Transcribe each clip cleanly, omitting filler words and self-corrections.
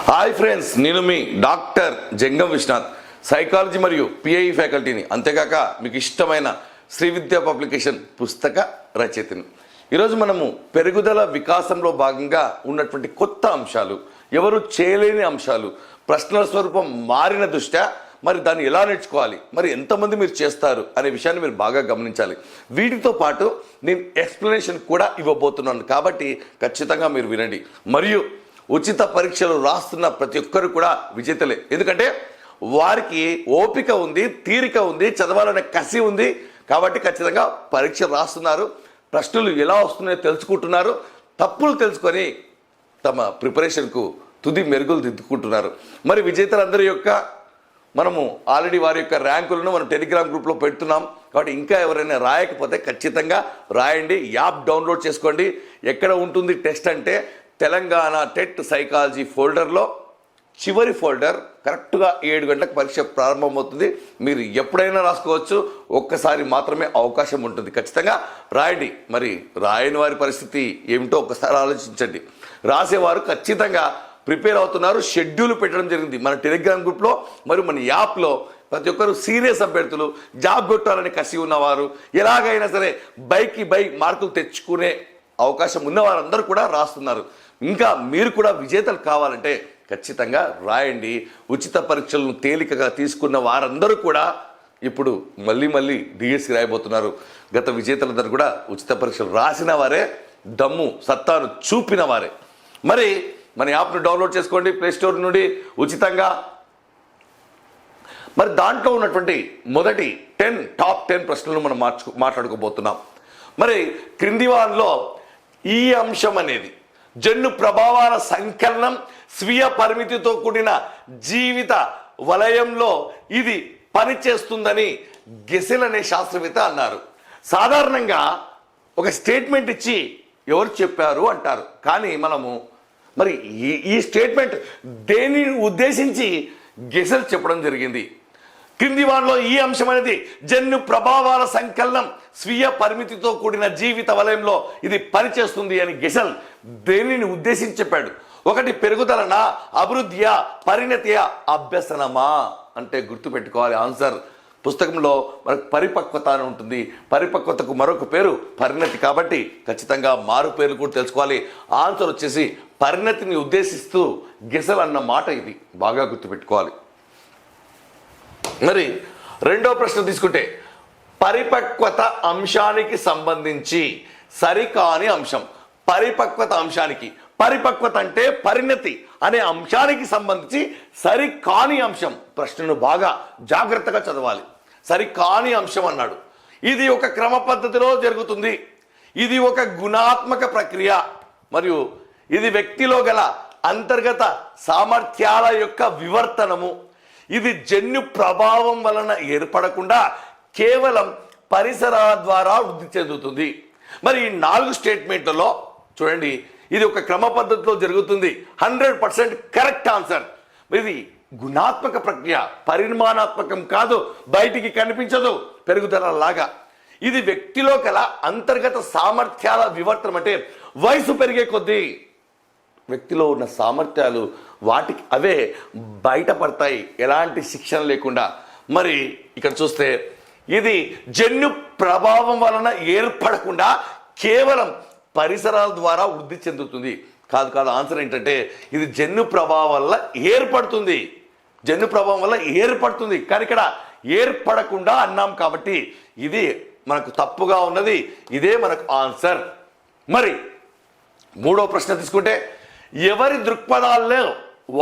Hi friends, నేను మీ doctor జంగం Vishwanath, psychology మరియు PIE ఫ్యాకల్టీని, అంతేకాక మీకు ఇష్టమైన శ్రీ విద్యా పబ్లికేషన్ పుస్తక రచయితని. ఈరోజు మనము పెరుగుదల వికాసంలో భాగంగా ఉన్నటువంటి కొత్త అంశాలు, ఎవరు చేయలేని అంశాలు, ప్రశ్నల స్వరూపం మారిన దృష్ట్యా మరి దాన్ని ఎలా నేర్చుకోవాలి, మరి ఎంతమంది మీరు చేస్తారు అనే విషయాన్ని మీరు బాగా గమనించాలి. వీటితో పాటు నేను ఎక్స్ప్లెనేషన్ కూడా ఇవ్వబోతున్నాను, కాబట్టి ఖచ్చితంగా మీరు వినండి. మరియు ఉచిత పరీక్షలు రాస్తున్న ప్రతి ఒక్కరు కూడా విజేతలే. ఎందుకంటే వారికి ఓపిక ఉంది, తీరిక ఉంది, చదవాలనే కసి ఉంది. కాబట్టి ఖచ్చితంగా పరీక్ష రాస్తున్నారు, ప్రశ్నలు ఎలా వస్తున్నాయో తెలుసుకుంటున్నారు, తప్పులు తెలుసుకొని తమ ప్రిపరేషన్కు తుది మెరుగులు దిద్దుకుంటున్నారు. మరి విజేతలందరి యొక్క మనము ఆల్రెడీ వారి యొక్క ర్యాంకులను మనం టెలిగ్రామ్ గ్రూప్లో పెడుతున్నాం. కాబట్టి ఇంకా ఎవరైనా రాయకపోతే ఖచ్చితంగా రాయండి. యాప్ డౌన్లోడ్ చేసుకోండి. ఎక్కడ ఉంటుంది టెస్ట్ అంటే తెలంగాణ టెట్ సైకాలజీ ఫోల్డర్లో చివరి ఫోల్డర్. కరెక్ట్గా 7 గంటలకు పరీక్ష ప్రారంభమవుతుంది. మీరు ఎప్పుడైనా రాసుకోవచ్చు, ఒక్కసారి మాత్రమే అవకాశం ఉంటుంది. ఖచ్చితంగా రాయండి. మరి రాయని వారి పరిస్థితి ఏమిటో ఒక్కసారి ఆలోచించండి. రాసేవారు ఖచ్చితంగా ప్రిపేర్ అవుతున్నారు. షెడ్యూల్ పెట్టడం జరిగింది మన టెలిగ్రామ్ గ్రూప్లో మరియు మన యాప్లో. ప్రతి ఒక్కరు సీరియస్ అభ్యర్థులు, జాబ్ కొట్టాలని కసి ఉన్నవారు, ఎలాగైనా సరే బైకి మార్కులు తెచ్చుకునే అవకాశం ఉన్న వారందరూ కూడా రాస్తున్నారు. ఇంకా మీరు కూడా విజేతలు కావాలంటే ఖచ్చితంగా రాయండి. ఉచిత పరీక్షలను తేలికగా తీసుకున్న వారందరూ కూడా ఇప్పుడు మళ్ళీ డిఎస్సి రాయబోతున్నారు. గత విజేతలందరూ కూడా ఉచిత పరీక్షలు రాసిన వారే, దమ్ము సత్తాను చూపిన వారే. మరి మన యాప్ను డౌన్లోడ్ చేసుకోండి ప్లే స్టోర్ నుండి ఉచితంగా. మరి దాంట్లో ఉన్నటువంటి మొదటి టాప్ 10 ప్రశ్నలు మనం మాట్లాడుకోబోతున్నాం. మరి క్రింది వారిలో ఈ అంశం అనేది జన్యు ప్రభావాల సంకలనం, స్వీయ పరిమితితో కూడిన జీవిత వలయంలో ఇది పనిచేస్తుందని గెసెల్ అనే శాస్త్రవేత్త అన్నారు. సాధారణంగా ఒక స్టేట్మెంట్ ఇచ్చి ఎవరు చెప్పారు అంటారు, కానీ మనము మరి ఈ స్టేట్మెంట్ దేనిని ఉద్దేశించి గెసెల్ చెప్పడం జరిగింది? క్రింది వారిలో ఈ అంశం అనేది జన్యు ప్రభావాల సంకలనం, స్వీయ పరిమితితో కూడిన జీవిత వలయంలో ఇది పనిచేస్తుంది అని గెసెల్ దేనిని ఉద్దేశించి చెప్పాడు? ఒకటి పెరుగుదలనా, అభివృద్ధియా, పరిణతియా, అభ్యసనమా అంటే గుర్తుపెట్టుకోవాలి ఆన్సర్. పుస్తకంలో మనకు పరిపక్వత అని ఉంటుంది. పరిపక్వతకు మరొక పేరు పరిణతి. కాబట్టి ఖచ్చితంగా మారు పేర్లు కూడా తెలుసుకోవాలి. ఆన్సర్ వచ్చేసి పరిణతిని ఉద్దేశిస్తూ గెసెల్ అన్న మాట ఇది, బాగా గుర్తుపెట్టుకోవాలి. మరి రెండో ప్రశ్న తీసుకుంటే, పరిపక్వత అంశానికి సంబంధించి సరికాని అంశం. పరిపక్వత అంశానికి, పరిపక్వత అంటే పరిణతి అనే అంశానికి సంబంధించి సరికాని అంశం. ప్రశ్నను బాగా జాగ్రత్తగా చదవాలి. సరికాని అంశం అన్నాడు. ఇది ఒక క్రమ పద్ధతిలో జరుగుతుంది, ఇది ఒక గుణాత్మక ప్రక్రియ, మరియు ఇది వ్యక్తిలో గల అంతర్గత సామర్థ్యాల యొక్క వివర్తనము. ఇది జన్యు ప్రభావం వలన ఏర్పడకుండా కేవలం పరిసరాల ద్వారా వృద్ధి చెందుతుంది. మరి ఈ 4 స్టేట్మెంట్లలో చూడండి, ఇది ఒక క్రమ పద్ధతిలో జరుగుతుంది. 100% కరెక్ట్ ఆన్సర్. ఇది గుణాత్మక ప్రక్రియ, పరిమాణాత్మకం కాదు, బయటికి కనిపించదు పెరుగుదల లాగా. ఇది వ్యక్తిలో గల అంతర్గత సామర్థ్యాల వివర్తనం. అంటే వయసు పెరిగే కొద్దీ వ్యక్తిలో ఉన్న సామర్థ్యాలు వాటికి అవే బయటపడతాయి, ఎలాంటి శిక్షణ లేకుండా. మరి ఇక్కడ చూస్తే ఇది జన్యు ప్రభావం వలన ఏర్పడకుండా కేవలం పరిసరాల ద్వారా వృద్ధి చెందుతుంది. కాదు ఆన్సర్ ఏంటంటే ఇది జన్యు ప్రభావం వల్ల ఏర్పడుతుంది. జన్యు ప్రభావం వల్ల ఏర్పడుతుంది, కానీ ఇక్కడ ఏర్పడకుండా అన్నాం. కాబట్టి ఇది మనకు తప్పుగా ఉన్నది. ఇదే మనకు ఆన్సర్. మరి మూడో ప్రశ్న తీసుకుంటే, ఎవరి దృక్పథాల్లో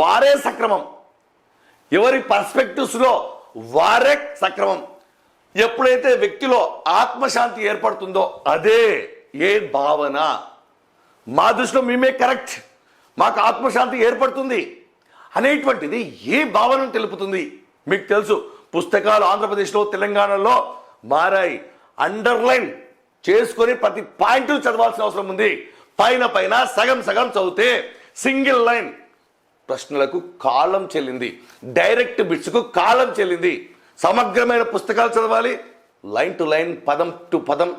వారే సక్రమం, ఎవరి పర్స్పెక్టివ్స్లో వారే సక్రమం. ఎప్పుడైతే వ్యక్తిలో ఆత్మశాంతి ఏర్పడుతుందో అదే ఏ భావన. మా దృష్టిలో మేమే కరెక్ట్, మాకు ఆత్మశాంతి ఏర్పడుతుంది అనేటువంటిది ఏ భావనను తెలుపుతుంది? మీకు తెలుసు, పుస్తకాలు ఆంధ్రప్రదేశ్లో తెలంగాణలో మారాయి. అండర్లైన్ చేసుకొని ప్రతి పాయింట్ చదవాల్సిన అవసరం ఉంది. పైన సగం చదివితే సింగిల్ లైన్ ప్రశ్నలకు కాలం చెల్లింది, డైరెక్ట్ బిట్స్కు కాలం చెల్లింది. సమగ్రమైన పుస్తకాలు చదవాలి, లైన్ టు లైన్, పదం టు పదం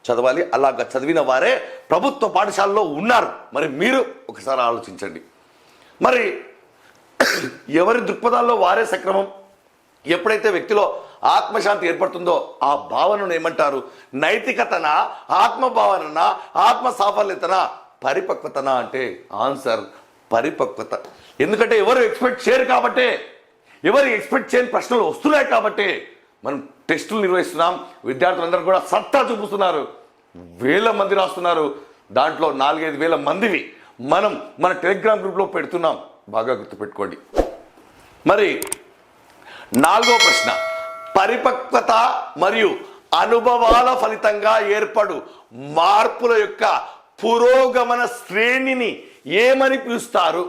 చదవాలి. అలాగా చదివిన వారే ప్రభుత్వ పాఠశాలలో ఉన్నారు. మరి మీరు ఒకసారి ఆలోచించండి. మరి ఎవరి దృక్పథాల్లో వారే సక్రమం. ఎప్పుడైతే వ్యక్తిలో ఆత్మశాంతి ఏర్పడుతుందో ఆ భావనను ఏమంటారు? నైతికతనా, ఆత్మభావననా, ఆత్మ సాఫల్యతనా, పరిపక్వతనా? అంటే ఆన్సర్ పరిపక్వత. ఎందుకంటే ఎవరు ఎక్స్పెక్ట్ చేయరు కాబట్టే, ఎవరు ఎక్స్పెక్ట్ చేయని ప్రశ్నలు వస్తున్నాయి కాబట్టే మనం టెస్టులు నిర్వహిస్తున్నాం. విద్యార్థులందరూ కూడా సత్తా చూపిస్తున్నారు, వేల మంది రాస్తున్నారు. దాంట్లో 4-5 వేల మందివి మనం మన టెలిగ్రామ్ గ్రూప్లో పెడుతున్నాం, బాగా గుర్తుపెట్టుకోండి. మరి 4వ ప్రశ్న, పరిపక్వత మరియు అనుభవాల ఫలితంగా ఏర్పడు మార్పుల యొక్క పురోగమన శ్రేణిని ఏమని పిలుస్తారు?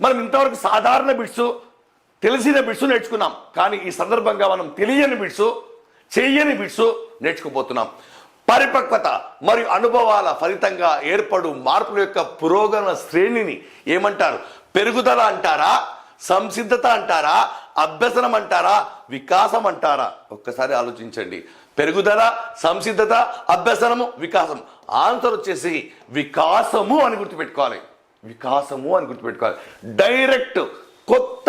మనం ఇంతవరకు సాధారణ బిట్స్, తెలిసిన బిట్స్ నేర్చుకున్నాం, కానీ ఈ సందర్భంగా మనం తెలియని బిట్స్, చెయ్యని బిట్స్ నేర్చుకోబోతున్నాం. పరిపక్వత మరియు అనుభవాల ఫలితంగా ఏర్పడు మార్పుల యొక్క పురోగమన శ్రేణిని ఏమంటారు? పెరుగుదల అంటారా, సంసిద్ధత అంటారా, అభ్యసనం అంటారా, వికాసం అంటారా? ఒక్కసారి ఆలోచించండి. పెరుగుదల, సంసిద్ధత, అభ్యసనము, వికాసం. ఆన్సర్ వచ్చేసి వికాసము అని గుర్తుపెట్టుకోవాలి. వికాసము అని గుర్తుపెట్టుకోవాలి. డైరెక్ట్ కొత్త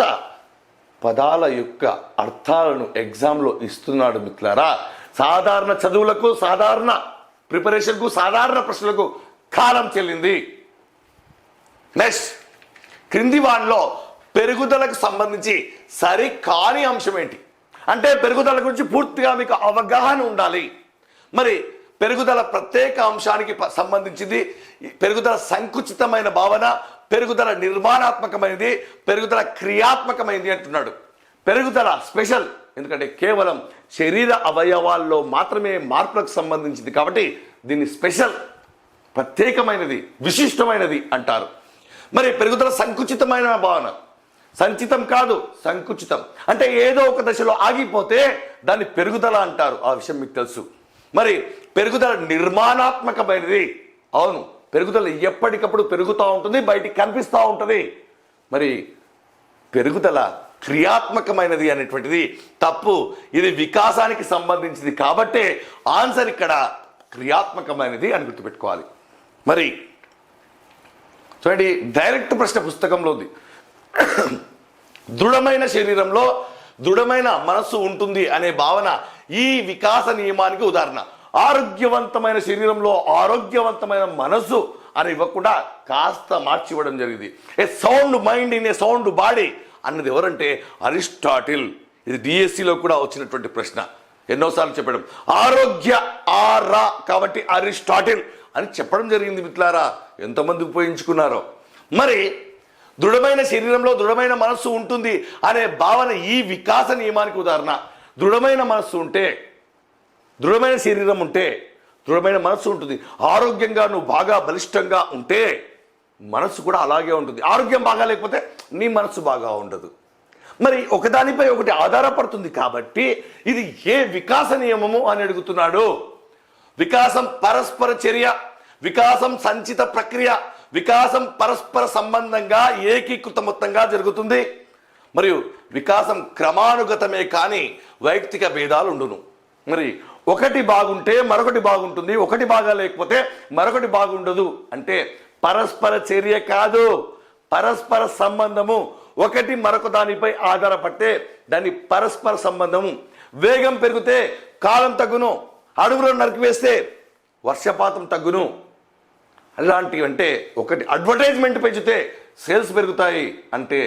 పదాల యొక్క అర్థాలను ఎగ్జామ్లో ఇస్తున్నాడు మిత్రులారా. సాధారణ చదువులకు, సాధారణ ప్రిపరేషన్కు, సాధారణ ప్రశ్నలకు కాలం చెల్లింది. నెక్స్ట్, క్రింది వాటిలో పెరుగుదలకు సంబంధించి సరికాని అంశం ఏంటి? అంటే పెరుగుదల గురించి పూర్తిగా మీకు అవగాహన ఉండాలి. మరి పెరుగుదల ప్రత్యేక అంశానికి సంబంధించింది, పెరుగుదల సంకుచితమైన భావన, పెరుగుదల నిర్మాణాత్మకమైనది, పెరుగుదల క్రియాత్మకమైనది అంటున్నాడు. పెరుగుదల స్పెషల్, ఎందుకంటే కేవలం శరీర అవయవాల్లో మాత్రమే మార్పులకు సంబంధించింది కాబట్టి దీన్ని స్పెషల్, ప్రత్యేకమైనది, విశిష్టమైనది అంటారు. మరి పెరుగుదల సంకుచితమైన భావన, సంచితం కాదు సంకుచితం, అంటే ఏదో ఒక దశలో ఆగిపోతే దాన్ని పెరుగుదల అంటారు. ఆ విషయం మీకు తెలుసు. మరి పెరుగుదల నిర్మాణాత్మకమైనది, అవును, పెరుగుదల ఎప్పటికప్పుడు పెరుగుతూ ఉంటుంది, బయటికి కనిపిస్తూ ఉంటుంది. మరి పెరుగుదల క్రియాత్మకమైనది అనేటువంటిది తప్పు. ఇది వికాసానికి సంబంధించింది కాబట్టే ఆన్సర్ ఇక్కడ క్రియాత్మకమైనది అని గుర్తుపెట్టుకోవాలి. మరి చూడండి, డైరెక్ట్ ప్రశ్న పుస్తకంలో ఉంది. దృఢమైన శరీరంలో దృఢమైన మనస్సు ఉంటుంది అనే భావన ఈ వికాస నియమానికి ఉదాహరణ. ఆరోగ్యవంతమైన శరీరంలో ఆరోగ్యవంతమైన మనస్సు అని ఇవ్వకుండా కాస్త మార్చి ఇవ్వడం జరిగింది. A sound mind in a sound body అన్నది ఎవరంటే అరిస్టాటిల్. ఇది డిఎస్సిలో కూడా వచ్చినటువంటి ప్రశ్న, ఎన్నోసార్లు చెప్పడం. ఆరోగ్య ఆరా కాబట్టి అరిస్టాటిల్ అని చెప్పడం జరిగింది మిత్రులారా. ఎంతమంది ఉపయోగించుకున్నారో. మరి దృఢమైన శరీరంలో దృఢమైన మనస్సు ఉంటుంది అనే భావన ఈ వికాస నియమానికి ఉదాహరణ. దృఢమైన మనస్సు ఉంటే, దృఢమైన శరీరం ఉంటే దృఢమైన మనస్సు ఉంటుంది. ఆరోగ్యంగా నువ్వు బాగా బలిష్టంగా ఉంటే మనస్సు కూడా అలాగే ఉంటుంది. ఆరోగ్యం బాగా లేకపోతే నీ మనస్సు బాగా ఉండదు. మరి ఒకదానిపై ఒకటి ఆధారపడుతుంది కాబట్టి ఇది ఏ వికాస నియమము అని అడుగుతున్నాడు. వికాసం పరస్పర చర్య, వికాసం సంచిత ప్రక్రియ, వికాసం పరస్పర సంబంధంగా ఏకీకృత మొత్తంగా జరుగుతుంది. మరియు వికాసం క్రమానుగతమే కానీ వైయక్తిక భేదాలు ఉండును. మరి ఒకటి బాగుంటే మరొకటి బాగుంటుంది, ఒకటి బాగా లేకపోతే మరొకటి బాగుండదు. అంటే పరస్పర చర్య కాదు, పరస్పర సంబంధము. ఒకటి మరొక దానిపై ఆధారపడితే దాన్ని పరస్పర సంబంధము. వేగం పెరిగితే కాలం తగ్గును, అడవులను నరికివేస్తే వర్షపాతం తగ్గును. అలాంటివి అంటే ఒకటి అడ్వర్టైజ్మెంట్ పెంచితే సేల్స్ పెరుగుతాయి. అంటే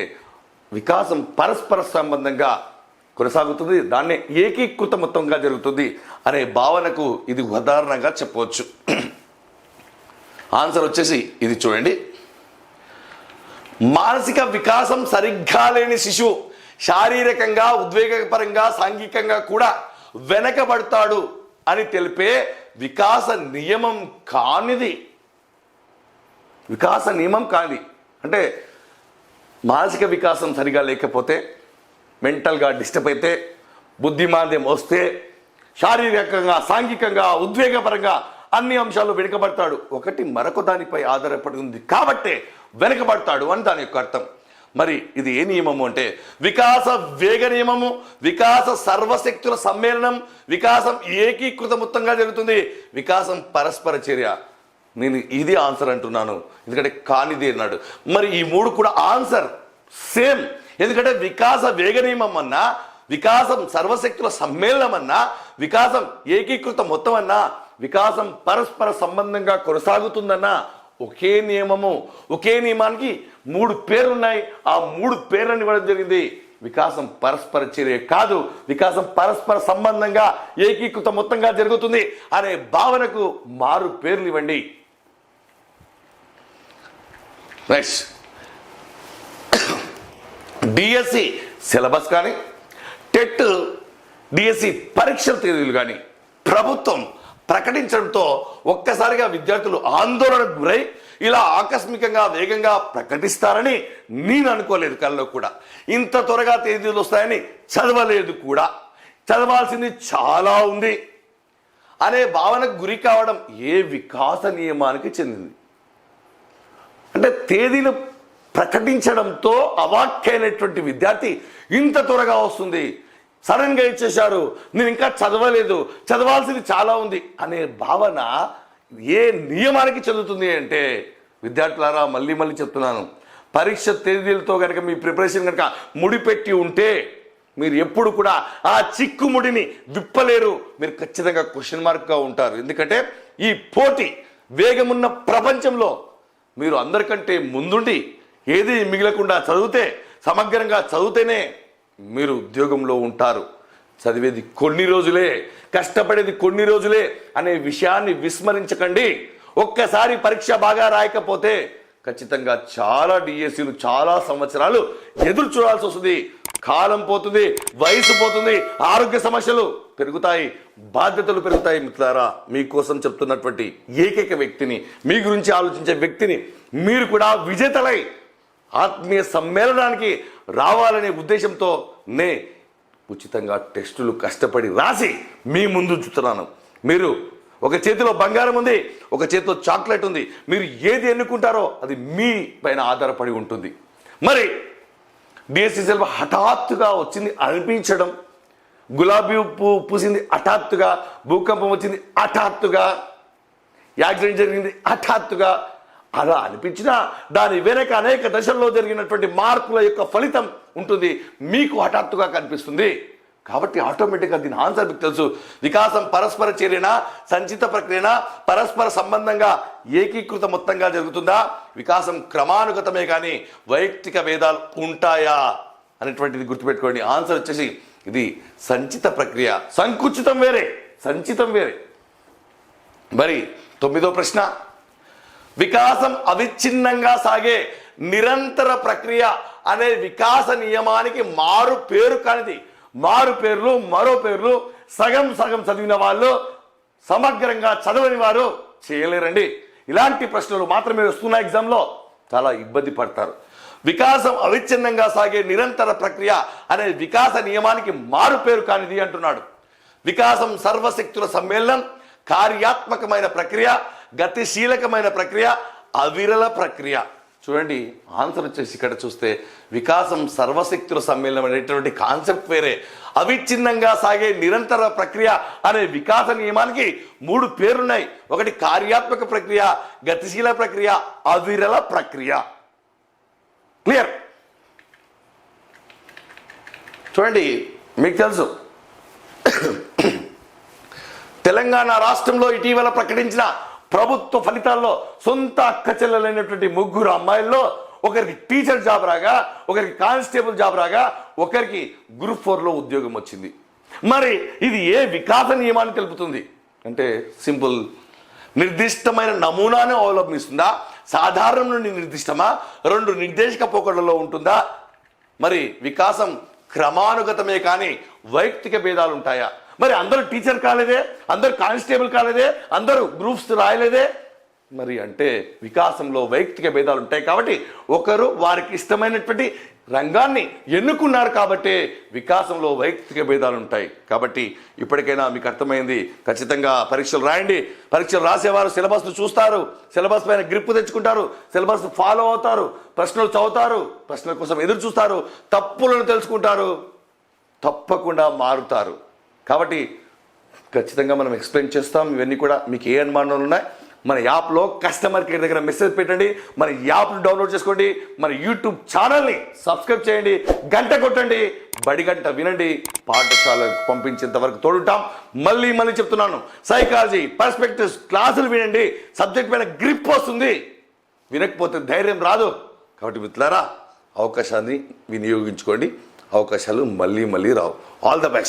వికాసం పరస్పర సంబంధంగా కొనసాగుతుంది, దాన్నే ఏకీకృత మొత్తంగా జరుగుతుంది అనే భావనకు ఇది ఉదాహరణగా చెప్పవచ్చు. ఆన్సర్ వచ్చేసి ఇది చూడండి. మానసిక వికాసం సరిగ్గా లేని శిశువు శారీరకంగా, ఉద్వేగపరంగా, సాంఘికంగా కూడా వెనకబడతాడు అని తెలిపే వికాస నియమం కానిది. వికాస నియమం కానిది అంటే మానసిక వికాసం సరిగా లేకపోతే, మెంటల్గా డిస్టర్బ్ అయితే, బుద్ధిమాంద్యం వస్తే, శారీరకంగా, సాంఘికంగా, ఉద్వేగపరంగా అన్ని అంశాలు వెనుకబడతాడు. ఒకటి మరొక దానిపై ఆధారపడి ఉంది కాబట్టే వెనుకబడతాడు అని దాని యొక్క అర్థం. మరి ఇది ఏ నియమము అంటే వికాస వేగ నియమము, వికాస సర్వశక్తుల సమ్మేళనం, వికాసం ఏకీకృత మొత్తంగా జరుగుతుంది, వికాసం పరస్పర చర్య. నేను ఇది ఆన్సర్ అంటున్నాను, ఎందుకంటే కానిది అన్నాడు. మరి ఈ మూడు కూడా ఆన్సర్ సేమ్. ఎందుకంటే వికాస వేగ నియమం అన్నా, వికాసం సర్వశక్తుల సమ్మేళనం అన్నా, వికాసం ఏకీకృత మొత్తం అన్నా, వికాసం పరస్పర సంబంధంగా కొనసాగుతుందన్నా ఒకే నియమము, ఒకే నియమానికి 3 పేర్లు ఉన్నాయి. ఆ 3 పేర్లను ఇవ్వడం జరిగింది. వికాసం పరస్పర చర్య కాదు, వికాసం పరస్పర సంబంధంగా ఏకీకృత మొత్తంగా జరుగుతుంది అనే భావనకు మారు పేర్లు ఇవ్వండి. నెక్స్ట్, డిఎస్సి సిలబస్ కానీ, టెట్ డిఎస్సి పరీక్షల తేదీలు కానీ ప్రభుత్వం ప్రకటించడంతో ఒక్కసారిగా విద్యార్థులు ఆందోళనకు గురై ఇలా ఆకస్మికంగా వేగంగా ప్రకటిస్తారని నేను అనుకోలేదు. కల్లో కూడా ఇంత త్వరగా తేదీలు వస్తాయని చదవలేదు కూడా. చదవాల్సింది చాలా ఉంది అనే భావనకు గురి కావడం ఏ వికాస నియమానికి చెందింది? అంటే తేదీలు ప్రకటించడంతో అవాక్కైనటువంటి విద్యార్థి ఇంత త్వరగా వస్తుంది, సడన్గా ఇచ్చేశారు, నేను ఇంకా చదవలేదు, చదవాల్సింది చాలా ఉంది అనే భావన ఏ నియమానికి చెందుతుంది అంటే, విద్యార్థులారా మళ్ళీ చెప్తున్నాను, పరీక్ష తేదీలతో కనుక మీ ప్రిపరేషన్ కనుక ముడిపెట్టి ఉంటే మీరు ఎప్పుడు కూడా ఆ చిక్కుముడిని విప్పలేరు. మీరు ఖచ్చితంగా క్వశ్చన్ మార్క్గా ఉంటారు. ఎందుకంటే ఈ పోటీ వేగమున్న ప్రపంచంలో మీరు అందరికంటే ముందుండి ఏది మిగలకుండా చదివితే, సమగ్రంగా చదివితేనే మీరు ఉద్యోగంలో ఉంటారు. చదివేది కొన్ని రోజులే, కష్టపడేది కొన్ని రోజులే అనే విషయాన్ని విస్మరించకండి. ఒక్కసారి పరీక్ష బాగా రాయకపోతే ఖచ్చితంగా చాలా డిఎస్సీలు చాలా సంవత్సరాలు ఎదురు చూడాల్సి వస్తుంది. కాలం పోతుంది, వయసు పోతుంది, ఆరోగ్య సమస్యలు పెరుగుతాయి, బాధ్యతలు పెరుగుతాయి. మిత్రులారా, మీకోసం చెప్తున్నటువంటి ఏకైక వ్యక్తిని, మీ గురించి ఆలోచించే వ్యక్తిని, మీరు కూడా విజేతలై ఆత్మీయ సమ్మేళనానికి రావాలనే ఉద్దేశంతో నే ఉచితంగా టెస్టులు కష్టపడి రాసి మీ ముందు చూస్తున్నాను. మీరు ఒక చేతిలో బంగారం ఉంది, ఒక చేతిలో చాక్లెట్ ఉంది. మీరు ఏది ఎన్నుకుంటారో అది మీ పైన ఆధారపడి ఉంటుంది. మరి డిఎస్సి సిలబస్ హఠాత్తుగా వచ్చింది అనిపించడం, గులాబీ పువ్వు పూసింది హఠాత్తుగా, భూకంపం వచ్చింది హఠాత్తుగా, యాక్సిడెంట్ జరిగింది హఠాత్తుగా, అలా అనిపించినా దాని వెనక అనేక దశల్లో జరిగినటువంటి మార్పుల యొక్క ఫలితం ఉంటుంది. మీకు హఠాత్తుగా కనిపిస్తుంది కాబట్టి ఆటోమేటిక్గా దీని ఆన్సర్ మీకు తెలుసు. వికాసం పరస్పర చర్యనా, సంచిత ప్రక్రియనా, పరస్పర సంబంధంగా ఏకీకృత మొత్తంగా జరుగుతుందా? వికాసం క్రమానుగతమే కానీ వైయక్తిక భేదాలు ఉంటాయా అనేటువంటిది గుర్తుపెట్టుకోండి. ఆన్సర్ వచ్చేసి ఇది సంచిత ప్రక్రియ. సంకుచితం వేరే, సంచితం వేరే. మరి 9వ ప్రశ్న, వికాసం అవిచ్ఛిన్నంగా సాగే నిరంతర ప్రక్రియ అనే వికాస నియమానికి మారు పేరు కానిది. మారు పేర్లు, మరో పేర్లు సగం సగం చదివిన వాళ్ళు, సమగ్రంగా చదవని వారు చేయలేరండి. ఇలాంటి ప్రశ్నలు మాత్రమే వస్తున్న ఎగ్జామ్లో చాలా ఇబ్బంది పడతారు. వికాసం అవిచ్ఛిన్నంగా సాగే నిరంతర ప్రక్రియ అనే వికాస నియమానికి మారు పేరు కానిది అంటున్నాడు. వికాసం సర్వశక్తుల సమ్మేళనం, కార్యాత్మకమైన ప్రక్రియ, గతిశీలకమైన ప్రక్రియ, అవిరల ప్రక్రియ. చూడండి ఆన్సర్ వచ్చేసి ఇక్కడ చూస్తే వికాసం సర్వశక్తుల సమ్మేళనం అనేటువంటి కాన్సెప్ట్ వేరే, అవిచ్ఛిన్నంగా సాగే నిరంతర ప్రక్రియ అనే వికాస నియమానికి 3 పేర్లున్నాయి. ఒకటి కార్యాత్మక ప్రక్రియ, గతిశీల ప్రక్రియ, అవిరల ప్రక్రియ. క్లియర్? చూడండి, మీకు తెలుసు తెలంగాణ రాష్ట్రంలో ఇటీవల ప్రకటించిన ప్రభుత్వ ఫలితాల్లో సొంత అక్క చెల్లెలైనటువంటి 3 అమ్మాయిల్లో ఒకరికి టీచర్ జాబ్ రాగా, ఒకరికి కానిస్టేబుల్ జాబ్ రాగా, ఒకరికి గ్రూప్ 4లో ఉద్యోగం వచ్చింది. మరి ఇది ఏ వికాస నియమాన్ని తెలుపుతుంది అంటే సింపుల్, నిర్దిష్టమైన నమూనాను అవలంబిస్తుందా, సాధారణం నుండి నిర్దిష్టమా, 2 నిర్దేశక పోకడలలో ఉంటుందా? మరి వికాసం క్రమానుగతమే కానీ వైయక్తిక భేదాలు ఉంటాయా? మరి అందరూ టీచర్ కాలేదే, అందరూ కానిస్టేబుల్ కాలేదే, అందరూ గ్రూప్స్ రాయలేదే. మరి అంటే వికాసంలో వైయక్తిక భేదాలు ఉంటాయి కాబట్టి ఒకరు వారికి ఇష్టమైనటువంటి రంగాన్ని ఎన్నుకున్నారు కాబట్టి వికాసంలో వైయక్తిక భేదాలు ఉంటాయి. కాబట్టి ఇప్పటికైనా మీకు అర్థమైంది. ఖచ్చితంగా పరీక్షలు రాయండి. పరీక్షలు రాసేవారు సిలబస్ను చూస్తారు, సిలబస్ పైన గ్రిప్ తెచ్చుకుంటారు, సిలబస్ ఫాలో అవుతారు, ప్రశ్నలు చదువుతారు, ప్రశ్నల కోసం ఎదురు చూస్తారు, తప్పులను తెలుసుకుంటారు, తప్పకుండా మారుతారు. కాబట్టి ఖచ్చితంగా మనం ఎక్స్ప్లెయిన్ చేస్తాం. ఇవన్నీ కూడా మీకు ఏ అనుమానాలు ఉన్నాయి మన యాప్లో కస్టమర్ కేర్ దగ్గర మెసేజ్ పెట్టండి, మన యాప్ను డౌన్లోడ్ చేసుకోండి, మన యూట్యూబ్ ఛానల్ని సబ్స్క్రైబ్ చేయండి, గంట కొట్టండి, బడి గంట వినండి, పాఠశాలకు పంపించేంత వరకు తోడుంటాం. మళ్ళీ చెప్తున్నాను, సైకాలజీ పర్స్పెక్టివ్స్ క్లాసులు వినండి, సబ్జెక్ట్ పైన గ్రిప్ వస్తుంది. వినకపోతే ధైర్యం రాదు. కాబట్టి మిత్రులారా, అవకాశాన్ని వినియోగించుకోండి. అవకాశాలు మళ్ళీ రావు. All the best.